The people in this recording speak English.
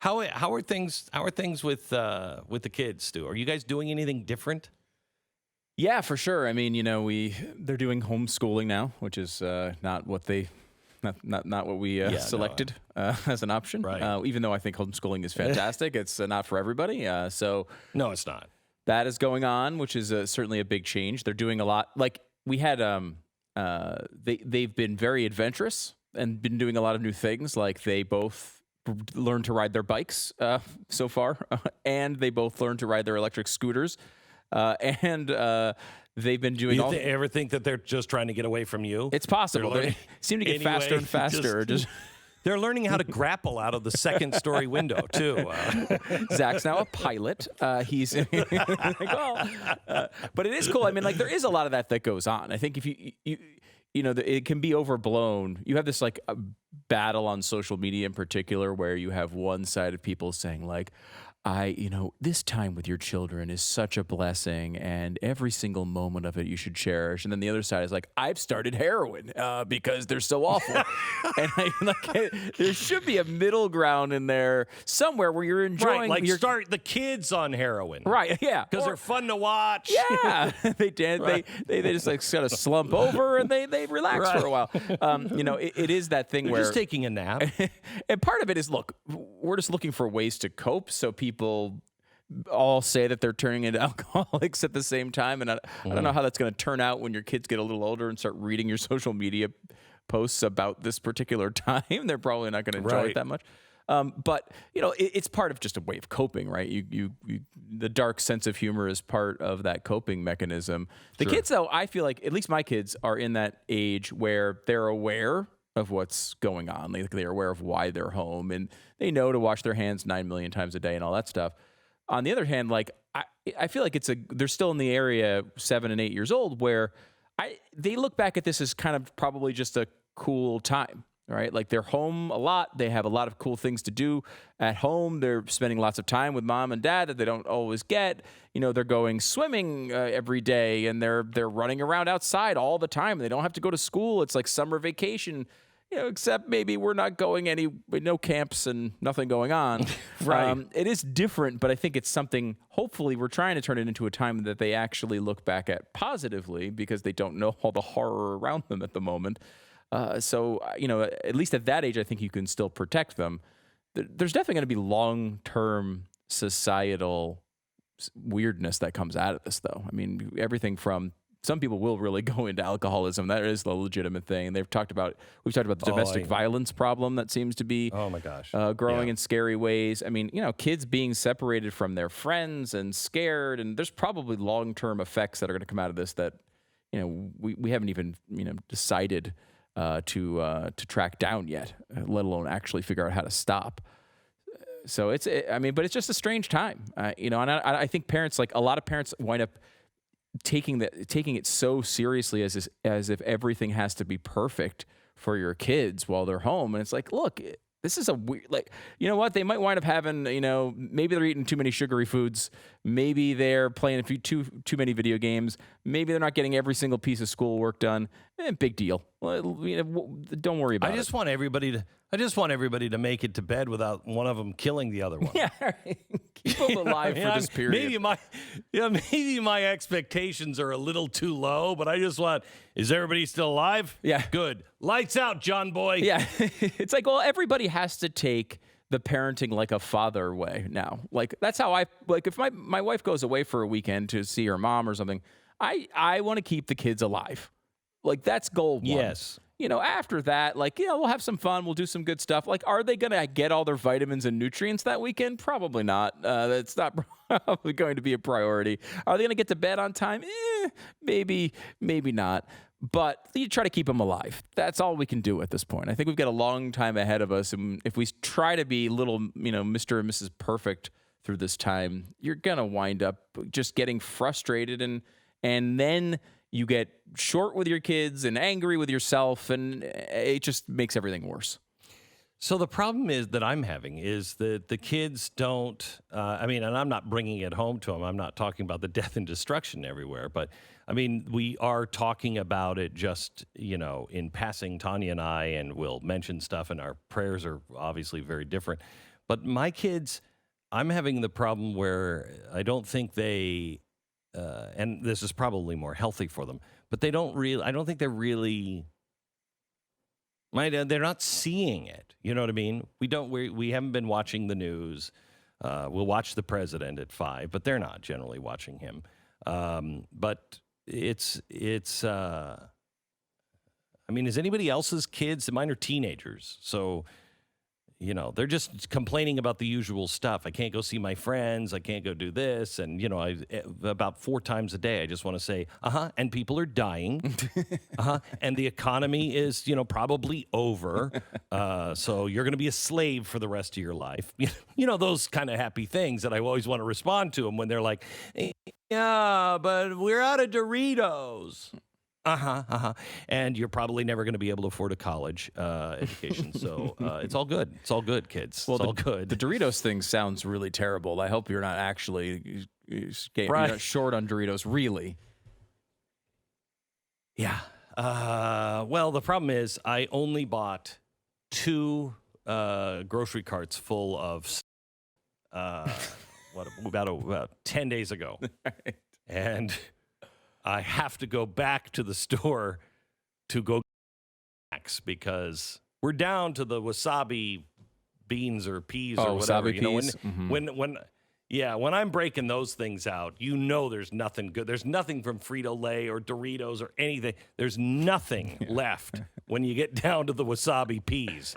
How are things with the kids, Stu? Are you guys doing anything different? Yeah, for sure. I mean, they're doing homeschooling now, which is not what we selected as an option. Right. Even though I think homeschooling is fantastic, it's not for everybody. So No, it's not. that is going on, which is certainly a big change. They're doing a lot. Like we had, they've been very adventurous and been doing a lot of new things. Like they both learned to ride their bikes so far, and they both learned to ride their electric scooters. And they've been doing You ever think that they're just trying to get away from you? It's possible. They seem to get faster and faster. They're learning how to grapple out of the second story window too. Zach's now a pilot. He's like, but it is cool. I mean, like there is a lot of that goes on. I think if it can be overblown. You have this like a battle on social media in particular where you have one side of people saying like, this time with your children is such a blessing and every single moment of it you should cherish. And then the other side is like, I've started heroin because they're so awful. And there should be a middle ground in there somewhere where you're enjoying. Right, like start the kids on heroin. Right, yeah. Because they're fun to watch. Yeah. They dance, right. they just like kind of slump over and they relax for a while. It is that thing they're where. Just taking a nap. And part of it is, look, we're just looking for ways to cope so people all say that they're turning into alcoholics at the same time. And I don't know how that's going to turn out when your kids get a little older and start reading your social media posts about this particular time. They're probably not going to enjoy it that much. But it's part of just a way of coping, right? The dark sense of humor is part of that coping mechanism. The kids, though, I feel like at least my kids are in that age where they're aware of what's going on. They're aware of why they're home and they know to wash their hands 9 million times a day and all that stuff. On the other hand, like I feel like they're still in the area 7 and 8 years old where they look back at this as kind of probably just a cool time, right? Like they're home a lot. They have a lot of cool things to do at home. They're spending lots of time with mom and dad that they don't always get. They're going swimming every day and they're running around outside all the time. They don't have to go to school. It's like summer vacation, except maybe we're not going no camps and nothing going on. Right. It is different, but I think it's something, hopefully we're trying to turn it into a time that they actually look back at positively because they don't know all the horror around them at the moment. So, at least at that age, I think you can still protect them. There's definitely going to be long-term societal weirdness that comes out of this, though. I mean, everything from some people will really go into alcoholism. That is the legitimate thing. We've talked about the domestic violence problem that seems to be growing in scary ways. I mean, kids being separated from their friends and scared, and there's probably long-term effects that are going to come out of this that, we haven't even, decided to track down yet, let alone actually figure out how to stop. So but it's just a strange time, and I think parents, like a lot of parents, wind up taking it so seriously as if everything has to be perfect for your kids while they're home, and it's like, look, this is a weird, like, you know what? They might wind up having, maybe they're eating too many sugary foods. Maybe they're playing a few too many video games. Maybe they're not getting every single piece of schoolwork done. Big deal. Don't worry about it. I just want everybody to make it to bed without one of them killing the other one. Yeah, keep them alive for this period. Maybe my expectations are a little too low, but I just want, is everybody still alive? Yeah. Good. Lights out, John boy. Yeah. It's like, well, everybody has to take the parenting like a father way now. Like that's how if my wife goes away for a weekend to see her mom or something, I want to keep the kids alive. Like that's goal one. Yes. After that, we'll have some fun. We'll do some good stuff. Like, are they going to get all their vitamins and nutrients that weekend? Probably not. That's not probably going to be a priority. Are they going to get to bed on time? Maybe not. But you try to keep them alive. That's all we can do at this point. I think we've got a long time ahead of us. And if we try to be little, Mr. and Mrs. Perfect through this time, you're going to wind up just getting frustrated and then you get short with your kids and angry with yourself, and it just makes everything worse. So the problem that I'm having is that the kids don't, and I'm not bringing it home to them. I'm not talking about the death and destruction everywhere, but we are talking about it just, in passing, Tanya and I, and we'll mention stuff, and our prayers are obviously very different. But my kids, I'm having the problem where I don't think and this is probably more healthy for them, but they don't really, I don't think they're really, they're not seeing it. You know what I mean? We haven't been watching the news. We'll watch the president at 5, but they're not generally watching him. But it's, I mean, is anybody else's kids? Mine are teenagers. So, they're just complaining about the usual stuff. I can't go see my friends. I can't go do this. And, about 4 times a day, I just want to say, and people are dying. And the economy is, probably over. So you're going to be a slave for the rest of your life. Those kind of happy things that I always want to respond to them when they're like, yeah, but we're out of Doritos. And you're probably never going to be able to afford a college education. So it's all good. It's all good, kids. Well, it's all good. The Doritos thing sounds really terrible. I hope you're not actually you're not short on Doritos, really. Yeah. Well, the problem is I only bought 2 grocery carts full of about 10 days ago. Right. And I have to go back to the store to go snacks because we're down to the wasabi beans or peas or whatever. Wasabi peas. When I'm breaking those things out, there's nothing good. There's nothing from Frito-Lay or Doritos or anything. There's nothing left when you get down to the wasabi peas.